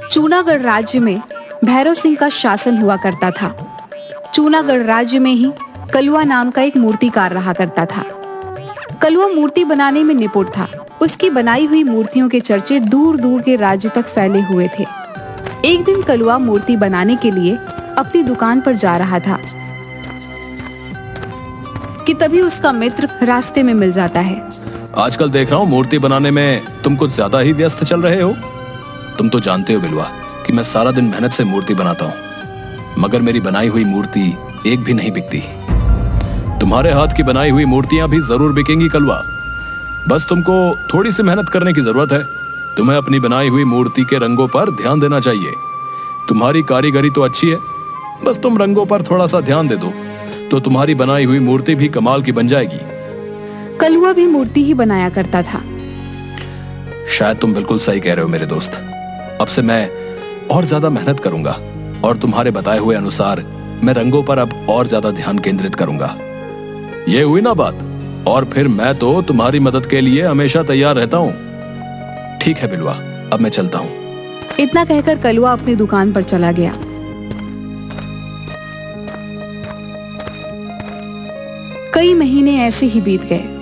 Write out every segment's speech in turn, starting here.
चूनागढ़ राज्य में भैरव सिंह का शासन हुआ करता था। चूनागढ़ राज्य में ही कलुआ नाम का एक मूर्तिकार रहा करता था। कलुआ मूर्ति बनाने में निपुण था। उसकी बनाई हुई मूर्तियों के चर्चे दूर दूर के राज्य तक फैले हुए थे। एक दिन कलुआ मूर्ति बनाने के लिए अपनी दुकान पर जा रहा था कि तभी उसका मित्र रास्ते में मिल जाता है। आजकल देख रहा हूँ मूर्ति बनाने में तुम कुछ ज्यादा ही व्यस्त चल रहे हो। तुम तो जानते हो बिलवा कि मैं सारा दिन मेहनत से मूर्ति बनाता हूँ, मगर मेरी बनाई हुई मूर्ति एक भी नहीं बिकती। तुम्हारे हाथ की बनाई हुई मूर्तियां भी जरूर बिकेंगी कलवा। बस तुमको थोड़ी सी मेहनत करने की जरूरत है। तुम्हें अपनी बनाई हुई मूर्ति के रंगों पर ध्यान देना चाहिए। तुम्हारी कारीगरी तो अच्छी है, बस तुम रंगों पर थोड़ा सा ध्यान दे दो तो तुम्हारी बनाई हुई मूर्ति भी कमाल की बन जाएगी। कलुआ भी मूर्ति ही बनाया करता था। शायद तुम बिल्कुल सही कह रहे हो मेरे दोस्त। अब से मैं और ज्यादा मेहनत करूंगा और तुम्हारे बताए हुए अनुसार मैं रंगों पर अब और ज्यादा ध्यान केंद्रित करूंगा। ये हुई ना बात? और फिर मैं तो तुम्हारी मदद के लिए हमेशा तैयार रहता हूँ। ठीक है बिलवा, अब मैं चलता हूँ। इतना कहकर कलुआ अपनी दुकान पर चला गया। कई महीने ऐसे ही बीत गए।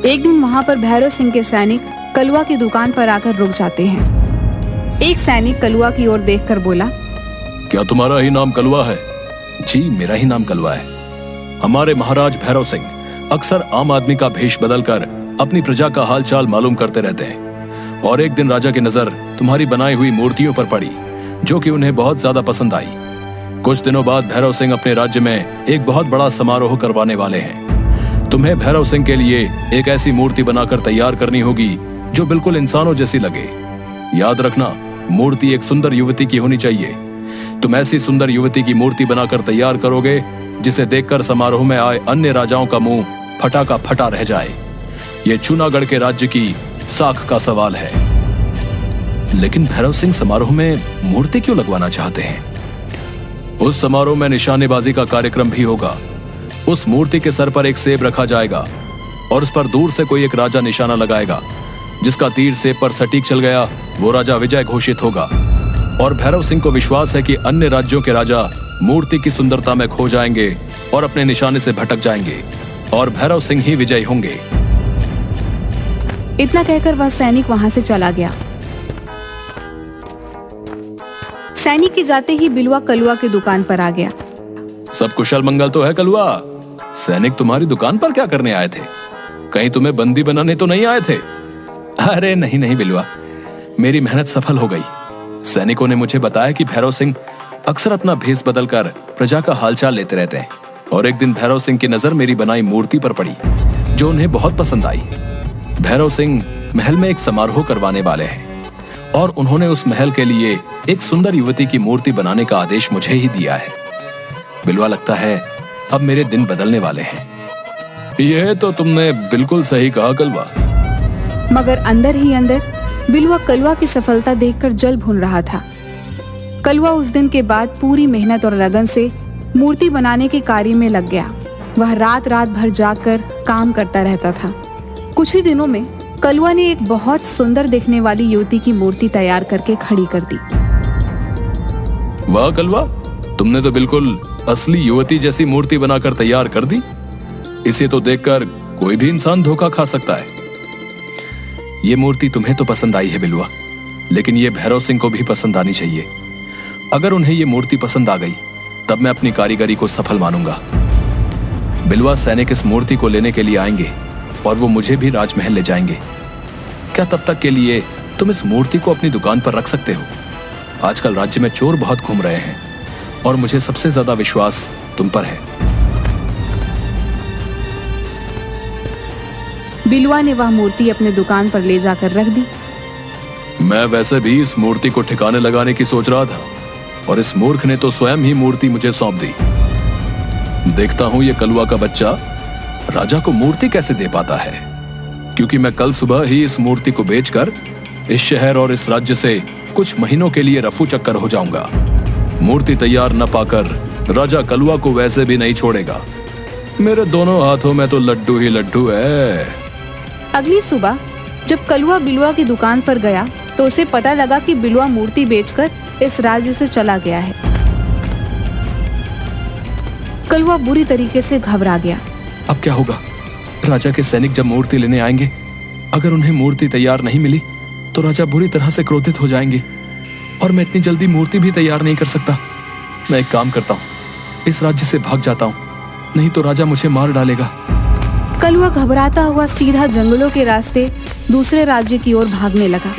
एक दिन वहां पर भैरव सिंह के सैनिक कलुआ की दुकान पर आकर रुक जाते हैं। एक सैनिक कलुआ की ओर देखकर बोला, क्या तुम्हारा ही नाम कलुआ है? जी मेरा ही नाम कलुआ है। हमारे महाराज भैरव सिंह अक्सर आम आदमी का भेष बदलकर अपनी प्रजा का हालचाल मालूम करते रहते हैं, और एक दिन राजा की नजर तुम्हारी बनाई हुई मूर्तियों पर पड़ी जो कि उन्हें बहुत ज्यादा पसंद आई। कुछ दिनों बाद भैरव सिंह अपने राज्य में एक बहुत बड़ा समारोह करवाने वाले हैं। तुम्हें भैरव सिंह के लिए एक ऐसी मूर्ति बनाकर तैयार करनी होगी जो बिल्कुल इंसानों जैसी लगे। याद रखना, मूर्ति एक सुंदर युवती की होनी चाहिए। तुम ऐसी सुंदर युवती की मूर्ति बनाकर तैयार करोगे जिसे देखकर समारोह में आए अन्य राजाओं का मुंह फटा का फटा रह जाए। यह चूनागढ़ के राज्य की साख का सवाल है। लेकिन भैरव सिंह समारोह में मूर्ति क्यों लगवाना चाहते हैं? उस समारोह में निशानेबाजी का कार्यक्रम भी होगा। उस मूर्ति के सर पर एक सेब रखा जाएगा और उस पर दूर से कोई एक राजा निशाना लगाएगा। जिसका तीर सेब पर सटीक चल गया वो राजा विजय घोषित होगा। और भैरव सिंह को विश्वास है कि अन्य राज्यों के राजा मूर्ति की सुंदरता में खो जाएंगे और अपने निशाने से भटक जाएंगे और भैरव सिंह ही विजयी होंगे। इतना कहकर वह सैनिक वहां से चला गया। सैनिक के जाते ही बिलवा कलुआ की दुकान पर आ गया। सब कुशल मंगल तो है कलुआ? सैनिक तुम्हारी दुकान पर क्या करने आए थे? कहीं तुम्हें बंदी बनाने तो नहीं आए थे? अरे नहीं नहीं बिलवा, मेरी मेहनत सफल हो गई। सैनिकों ने मुझे बताया कि भैरव सिंह अक्सर अपना भेष बदलकर प्रजा का हालचाल लेते रहते हैं, और एक दिन भैरव सिंह की नजर मेरी बनाई मूर्ति पर पड़ी जो उन्हें बहुत पसंद आई। भैरव सिंह महल में एक समारोह करवाने वाले हैं और उन्होंने उस महल के लिए एक सुंदर युवती की मूर्ति बनाने का आदेश मुझे ही दिया है। बिलवा, लगता है अब मेरे दिन बदलने वाले हैं। यह तो तुमने बिल्कुल सही कहा कलवा। मगर अंदर ही अंदर बिलवा कलुआ की सफलता देखकर जल भून रहा था। कलुआ उस दिन के बाद पूरी मेहनत और लगन से मूर्ति बनाने के कार्य में लग गया। वह रात रात भर जागकर काम करता रहता था। कुछ ही दिनों में कलुआ ने एक बहुत सुंदर दिखने वाली युवती की मूर्ति तैयार करके खड़ी कर दी। वाह कलवा, तुमने तो बिल्कुल असली युवती जैसी मूर्ति बनाकर तैयार कर दी। इसे तो देखकर कोई भी इंसान धोखा खा सकता है। ये मूर्ति तुम्हें तो पसंद आई है बिलवा, लेकिन ये भैरव सिंह को भी पसंद आनी चाहिए। अगर उन्हें ये मूर्ति पसंद आ गई तब मैं अपनी कारीगरी को सफल मानूंगा। बिलवा, सैनिक इस मूर्ति को लेने के लिए आएंगे और वो मुझे भी राजमहल ले जाएंगे। क्या तब तक के लिए तुम इस मूर्ति को अपनी दुकान पर रख सकते हो? आजकल राज्य में चोर बहुत घूम रहे हैं और मुझे सबसे ज्यादा विश्वास तुम पर है। बिलवा ने वह मूर्ति अपने दुकान पर ले जाकर रख दी। मैं वैसे भी इस मूर्ति को ठिकाने लगाने की सोच रहा था और इस मूर्ख ने तो स्वयं ही मूर्ति मुझे सौंप दी। देखता हूं ये कलुआ का बच्चा राजा को मूर्ति कैसे दे पाता है, क्योंकि मैं कल सुबह ही इस मूर्ति को बेचकर इस शहर और इस राज्य से कुछ महीनों के लिए रफू चक्कर हो जाऊंगा। मूर्ति तैयार न पाकर राजा कलुआ को वैसे भी नहीं छोड़ेगा। मेरे दोनों हाथों में तो लड्डू ही लड्डू है। अगली सुबह जब कलुआ बिलवा की दुकान पर गया तो उसे पता लगा कि बिलवा मूर्ति बेचकर इस राज्य से चला गया है। कलवा बुरी तरीके से घबरा गया। अब क्या होगा? राजा के सैनिक जब मूर्ति लेने आएंगे, अगर उन्हें मूर्ति तैयार नहीं मिली तो राजा बुरी तरह से क्रोधित हो जाएंगे और मैं इतनी जल्दी मूर्ति भी तैयार नहीं कर सकता। मैं एक काम करता हूँ, इस राज्य से भाग जाता हूँ, नहीं तो राजा मुझे मार डालेगा। कलवा घबराता हुआ सीधा जंगलों के रास्ते दूसरे राज्य की ओर भागने लगा।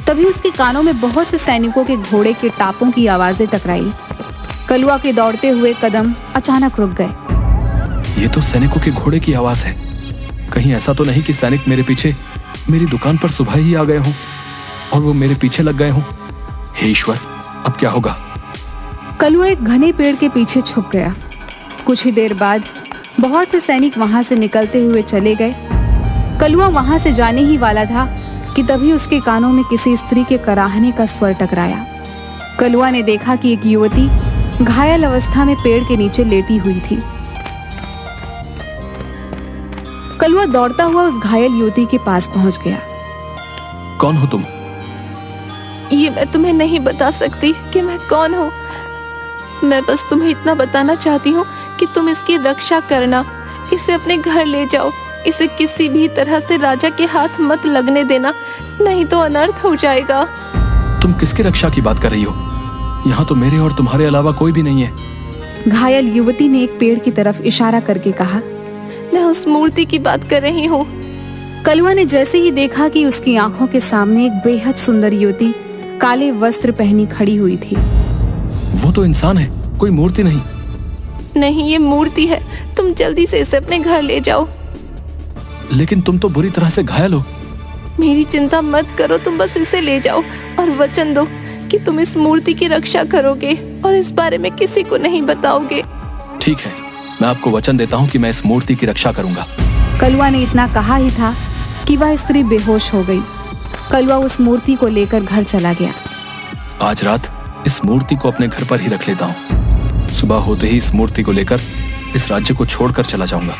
तभी उसके कानों में बहुत से सैनिकों के घोड़े के टापों की आवाजें टकराई। कलवा के दौड़ते हुए कदम अचानक रुक गए। ये तो सैनिकों के घोड़े की आवाज है। कहीं ऐसा तो नहीं कि सैनिक मेरे पीछे मेरी दुकान पर सुबह ही आ गए हों और वो मेरे पीछे लग गए हों। हे ईश्वर, अब क्या होगा? कलवा एक घने पेड़ के पीछे छुप गया। कुछ ही देर बाद बहुत से सैनिक वहां से निकलते हुए चले गए। कलवा वहां से जाने ही वाला था कि तभी उसके कानों में किसी स्त्री के कराहने का स्वर टकराया। कलवा ने देखा कि एक युवती घायल अवस्था में पेड़ के नीचे लेटी हुई थी। कलवा दौड़ता हुआ उस घायल युवती के पास पहुंच गया। कौन हो तुम? ये मैं तुम्हें नहीं बता सकती कि मैं कौन हूँ। मैं बस तुम्हें इतना बताना चाहती हूँ कि तुम इसकी रक्षा करना, इसे अपने घर ले जाओ, इसे किसी भी तरह से राजा के हाथ मत लगने देना, नहीं तो अनर्थ हो जाएगा। तुम किसकी रक्षा की बात कर रही हो? यहाँ तो मेरे और तुम्हारे अलावा कोई भी नहीं है। घायल युवती ने एक पेड़ की तरफ इशारा करके कहा। मैं उस मूर्ति की बात कर रही हूँ। कलवा ने जैसे ही देखा कि उसकी आंखों के सामने एक बेहद सुंदर युवती काले वस्त्र पहनी खड़ी हुई थी। वो तो इंसान है, कोई मूर्ति नहीं। नहीं, ये मूर्ति है। तुम जल्दी से इसे अपने घर ले जाओ। लेकिन तुम तो बुरी तरह से घायल हो। मेरी चिंता मत करो, तुम बस इसे ले जाओ और वचन दो कि तुम इस मूर्ति की रक्षा करोगे और इस बारे में किसी को नहीं बताओगे। ठीक है, मैं आपको वचन देता हूँ कि मैं इस मूर्ति की रक्षा करूंगा। कलवा ने इतना कहा ही था कि वह स्त्री बेहोश हो गई। कलवा उस मूर्ति को लेकर घर चला गया। आज रात इस मूर्ति को अपने घर पर ही रख लेता हूँ। सुबह होते ही इस मूर्ति को लेकर इस राज्य को छोड़कर चला जाऊंगा।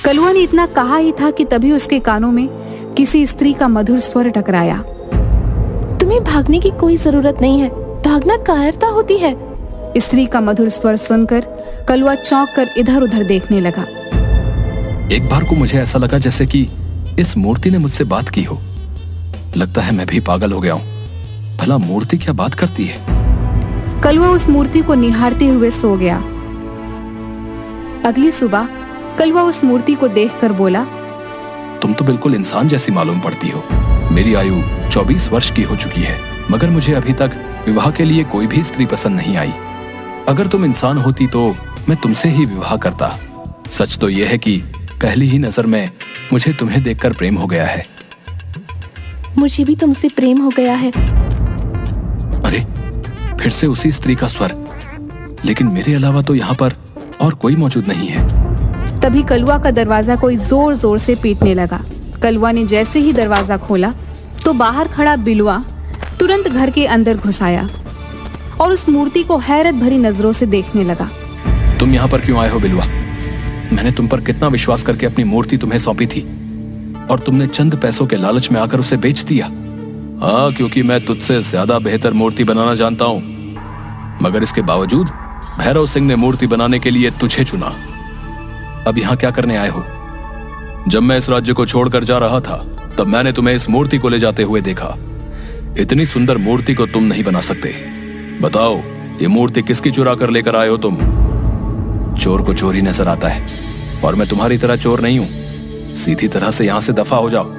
कलवा ने इतना कहा ही था कि तभी उसके कानों में किसी स्त्री का मधुर स्वर टकराया। तुम्हें भागने की कोई जरूरत नहीं है, भागना कायरता होती है। स्त्री का मधुर स्वर सुनकर कलवा चौंक कर इधर उधर देखने लगा। एक बार को मुझे ऐसा लगा जैसे कि इस मूर्ति ने मुझसे बात की हो। लगता है मैं भी पागल हो गया हूँ। भला मूर्ति क्या बात करती है? कलवा उस मूर्ति को निहारते हुए सो गया। अगली सुबह कलवा उस मूर्ति को देखकर बोला, तुम तो बिल्कुल इंसान जैसी मालूम पड़ती हो। मेरी आयु 24 वर्ष की हो चुकी है, मगर मुझे अभी तक विवाह के लिए कोई भी स्त्री पसंद नहीं आई। अगर तुम इंसान होती तो मैं तुमसे ही विवाह करता। सच तो यह है कि पहली ही नजर में मुझे तुम्हें देखकर प्रेम हो गया है। मुझे भी तुमसे प्रेम हो गया है। अरे, फिर से उसी स्त्री का स्वर। लेकिन मेरे अलावा तो यहाँ पर और कोई मौजूद नहीं है। तभी कलवा का दरवाजा कोई जोर जोर से पीटने लगा। कलवा ने जैसे ही दरवाजा खोला तो बाहर खड़ा बिलवा तुरंत घर के अंदर घुस आया और उस मूर्ति को हैरत भरी नजरों से देखने लगा। तुम यहाँ पर क्यों आए हो बिलवा? मैंने तुम पर कितना विश्वास करके अपनी मूर्ति तुम्हें सौंपी थी और तुमने चंद पैसों के लालच में आकर उसे बेच दिया। हाँ, क्योंकि मैं तुझसे ज्यादा बेहतर मूर्ति बनाना जानता हूँ। मगर इसके बावजूद भैरव सिंह ने मूर्ति बनाने के लिए तुझे चुना। अब यहाँ क्या करने आए हो? जब मैं इस राज्य को छोड़कर जा रहा था तब मैंने तुम्हें इस मूर्ति को ले जाते हुए देखा। इतनी सुंदर मूर्ति को तुम नहीं बना सकते। बताओ, ये मूर्ति किसकी चुरा कर लेकर आए हो तुम? चोर को चोरी नजर आता है और मैं तुम्हारी तरह चोर नहीं हूं। सीधी तरह से यहां से दफा हो जाओ।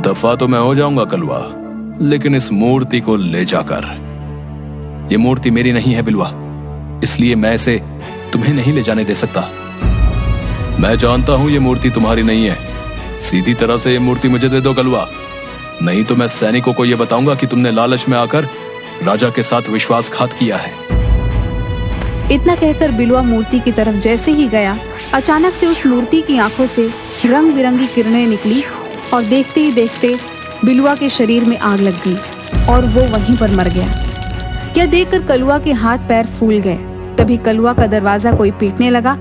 दफा तो मैं हो जाऊंगा कलवा, लेकिन इस मूर्ति को ले जाकर। ये मूर्ति मेरी नहीं है बिलवा, इसलिए मैं इसे तुम्हें नहीं ले जाने दे सकता। मैं जानता हूं ये मूर्ति तुम्हारी नहीं है। सीधी तरह से ये मूर्ति मुझे दे दो कलवा, नहीं तो मैं सैनिकों को यह बताऊंगा कि तुमने लालच में आकर राजा के साथ विश्वासघात किया है। इतना कहकर बिलवा मूर्ति की तरफ जैसे ही गया, अचानक से उस मूर्ति की आंखों से रंग बिरंगी किरणें निकली और देखते ही देखते बिलवा के शरीर में आग लग गई और वो वहीं पर मर गया। यह देखकर कलवा के हाथ पैर फूल गए। तभी कलवा का दरवाजा कोई पीटने लगा।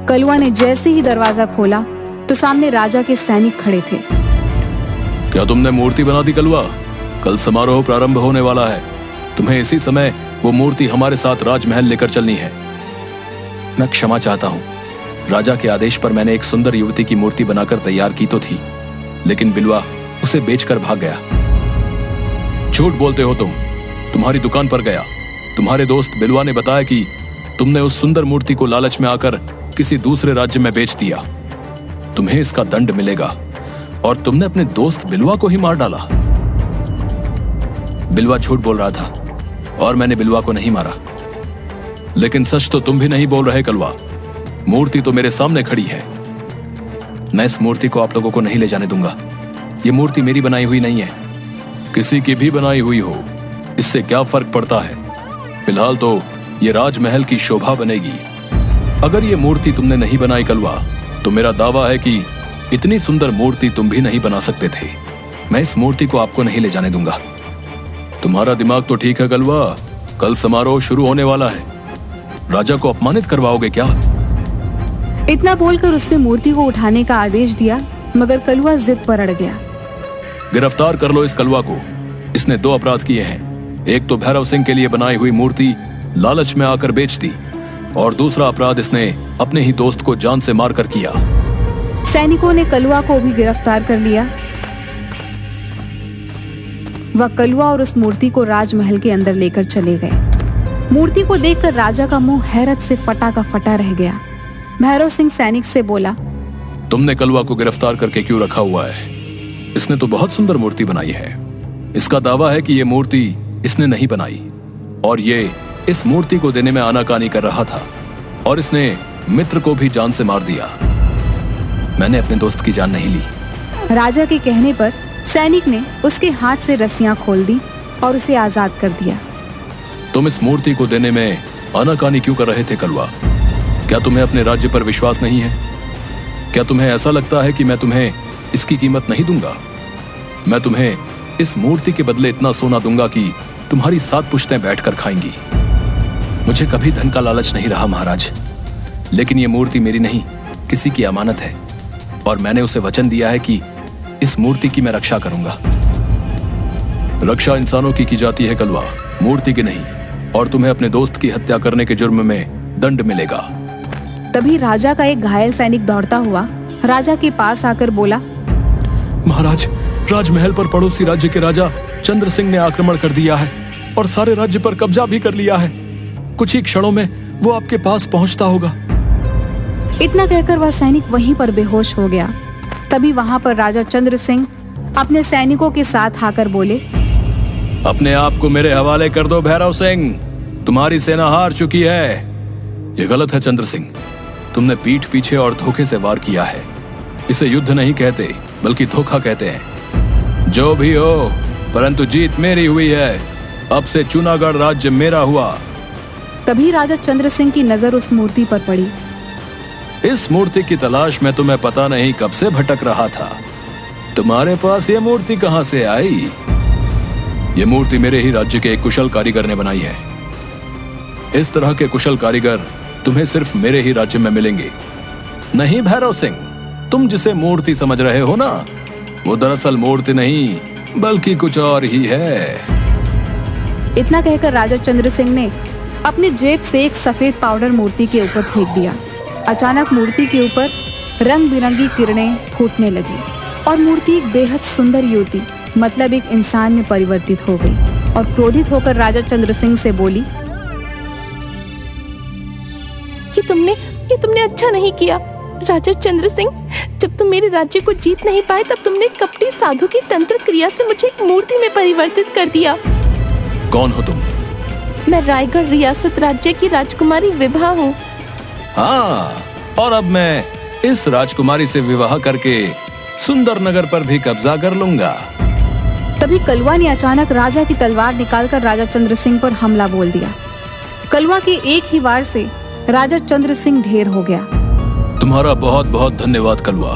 कलवा ने जैसे ही दरवाजा खोला तो सामने राजा के सैनिक खड़े थे। क्या तुमने मूर्ति बना दी कलवा? कल समारोह प्रारंभ होने वाला है। तुम्हें इसी समय वो मूर्ति हमारे साथ राजमहल लेकर चलनी है। मैं क्षमा चाहता हूँ। राजा के आदेश पर मैंने एक सुंदर युवती की मूर्ति बनाकर तैयार की तो थी, लेकिन बिलवा उसे बेचकर भाग गया। झूठ बोलते हो तुम। तुम्हारी दुकान पर गया। तुम्हारे दोस्त बिलवा ने बताया कि तुमने उस सुंदर मूर्ति को लालच में आकर किसी दूसरे राज्य में बेच दिया। तुम्हें इसका दंड मिलेगा। और तुमने अपने दोस्त बिलवा को ही मार डाला। बिलवा झूठ बोल रहा था और मैंने बिलवा को नहीं मारा। लेकिन सच तो तुम भी नहीं बोल रहे कलवा। मूर्ति तो मेरे सामने खड़ी है। मैं इस मूर्ति को आप लोगों को नहीं ले जाने दूंगा। ये मूर्ति मेरी बनाई हुई नहीं है, किसी की भी बनाई हुई हो, इससे क्या फर्क पड़ता है। फिलहाल तो ये राजमहल की शोभा बनेगी। अगर ये मूर्ति तुमने नहीं बनाई कलवा, तो मेरा दावा है कि इतनी सुंदर मूर्ति तुम भी नहीं बना सकते थे। मैं इस मूर्ति को आपको नहीं ले जाने दूंगा। तुम्हारा दिमाग तो ठीक है कलवा। कल समारोह शुरू होने वाला है। राजा को अपमानित करवाओगे क्या? इतना बोलकर उसने मूर्ति को उठाने का आदेश दिया, मगर कलवा जिद पर अड़ गया। गिरफ्तार कर लो इस कलवा को। इसने 2 अपराध किए हैं। एक तो भैरव सिंह के लिए बनाई हुई मूर्ति लालच में आकर बेच दी, और दूसरा अपराध इसने अपने ही दोस्त को जान से मारकर किया। सैनिकों ने कलवा को भी गिरफ्तार कर लिया। वह कलवा और उस मूर्ति को राजमहल के अंदर लेकर चले गए। मूर्ति को देखकर राजा का मुंह हैरत से फटा का फटा रह गया। भैरव सिंह सैनिक से बोला, तुमने कलवा को गिरफ्तार करके क्यों रखा हुआ है? इसने तो बहुत सुंदर मूर्ति बनाई है। इसका दावा है कि ये मूर्ति इसने नहीं बनाई, और ये इस मूर्ति को देने में आनाकानी कर रहा था, और इसने मित्र को भी जान से मार दिया। मैंने अपने दोस्त की जान नहीं ली। राजा के कहने पर सैनिक ने उसके हाथ से रस्सियां खोल दी और उसे आजाद कर दिया। तुम इस मूर्ति को देने में आनाकानी क्यों कर रहे थे कलवा? क्या तुम्हें अपने राज्य पर विश्वास नहीं है? क्या तुम्हें ऐसा लगता है कि मैं तुम्हें इसकी कीमत नहीं दूंगा? मैं तुम्हें इस मूर्ति के बदले इतना सोना दूंगा कि तुम्हारी 7 पुश्तें बैठकर खाएंगी। मुझे कभी धन का लालच नहीं रहा महाराज, लेकिन ये मूर्ति मेरी नहीं, किसी की अमानत है, और मैंने उसे वचन दिया है कि इस मूर्ति की मैं रक्षा करूंगा। रक्षा इंसानों की जाती है कलवा, मूर्ति की नहीं, और तुम्हें अपने दोस्त की हत्या करने के जुर्म में दंड मिलेगा। तभी राजा का एक घायल सैनिक दौड़ता हुआ राजा के पास आकर बोला, महाराज, राजमहल पर पड़ोसी राज्य के राजा चंद्र सिंह ने आक्रमण कर दिया है और सारे राज्य पर कब्जा भी कर लिया है। कुछ ही क्षणों में वो आपके पास पहुंचता होगा। इतना कहकर वह सैनिक वहीं पर बेहोश हो गया। तभी वहां पर राजा चंद्र सिंह अपने सैनिकों के साथ आकर बोले, अपने आप को मेरे हवाले कर दो भैरव सिंह, तुम्हारी सेना हार चुकी है। ये गलत है चंद्र सिंह, तुमने पीठ पीछे और धोखे से वार किया है। इसे युद्ध नहीं कहते बल्कि धोखा कहते हैं। जो भी हो, परंतु जीत मेरी हुई है। अब से चुनागढ़ राज्य मेरा हुआ। तभी राजा चंद्र सिंह की नजर उस मूर्ति पर पड़ी। इस मूर्ति की तलाश में तुम्हें पता नहीं कब से भटक रहा था। तुम्हारे पास ये मूर्ति कहां से आई? ये मूर्ति मेरे ही राज्य के एक कुशल कारीगर ने बनाई है। इस तरह के कुशल कारीगर तुम्हें सिर्फ मेरे ही राज्य में मिलेंगे। नहीं भैरव सिंह, तुम जिसे मूर्ति समझ रहे हो ना, वो दरअसल मूर्ति नहीं बल्कि कुछ और ही है। इतना कहकर राजा चंद्र सिंह ने अपनी जेब से एक सफेद पाउडर मूर्ति के ऊपर फेंक दिया। अचानक मूर्ति के ऊपर रंग बिरंगी किरणें फूटने लगी और मूर्ति एक बेहद सुंदर युवती, मतलब एक इंसान में परिवर्तित हो गई और क्रोधित होकर राजा चंद्र सिंह से बोली, ये तुमने अच्छा नहीं किया राजा चंद्र सिंह। जब तुम मेरे राज्य को जीत नहीं पाए, तब तुमने कपटी साधु की तंत्र क्रिया से मुझे एक मूर्ति में परिवर्तित कर दिया। कौन हो तुम? मैं रायगढ़ रियासत राज्य की राजकुमारी विभा हूँ। हाँ, और अब मैं इस राजकुमारी से विवाह करके सुंदर नगर पर भी कब्जा कर लूंगा। तभी कलवा ने अचानक राजा की तलवार निकालकर राजा चंद्र सिंह पर हमला बोल दिया। कलवा के एक ही वार से राजा चंद्र सिंह ढेर हो गया। तुम्हारा बहुत बहुत धन्यवाद कलवा।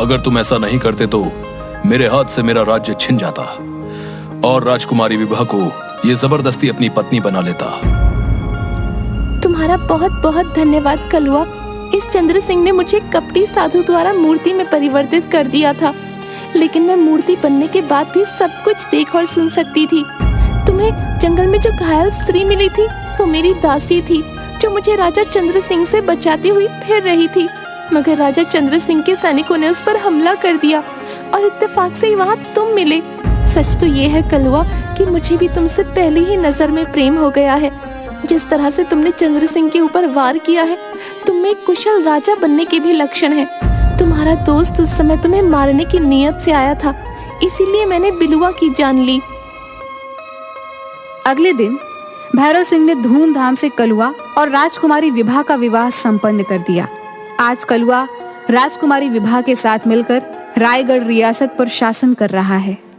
अगर तुम ऐसा नहीं करते तो मेरे हाथ से मेरा राज्य छिन जाता और राजकुमारी विभा को ये जबरदस्ती अपनी पत्नी बना लेता। तुम्हारा बहुत बहुत धन्यवाद कलवा। इस चंद्र सिंह ने मुझे कपटी साधु द्वारा मूर्ति में परिवर्तित कर दिया था, लेकिन मैं मूर्ति बनने के बाद भी सब कुछ देख और सुन सकती थी। तुम्हें जंगल में जो घायल स्त्री मिली थी वो मेरी दासी थी, जो मुझे राजा चंद्र सिंह से बचाती हुई फिर रही थी। मगर राजा चंद्र सिंह के सैनिकों ने उस पर हमला कर दिया और इत्तेफाक से ही वहाँ तुम मिले। सच तो ये है कलवा कि मुझे भी तुमसे पहले ही नजर में प्रेम हो गया है। जिस तरह से तुमने चंद्र सिंह के ऊपर वार किया है, तुम में एक कुशल राजा बनने के भी लक्षण है। तुम्हारा दोस्त उस समय तुम्हें मारने की नीयत से आया था, इसीलिए मैंने बिलुआ की जान ली। अगले दिन भैरव सिंह ने धूमधाम से कलुआ और राजकुमारी विभा का विवाह संपन्न कर दिया। आज कलुआ राजकुमारी विभा के साथ मिलकर रायगढ़ रियासत पर शासन कर रहा है।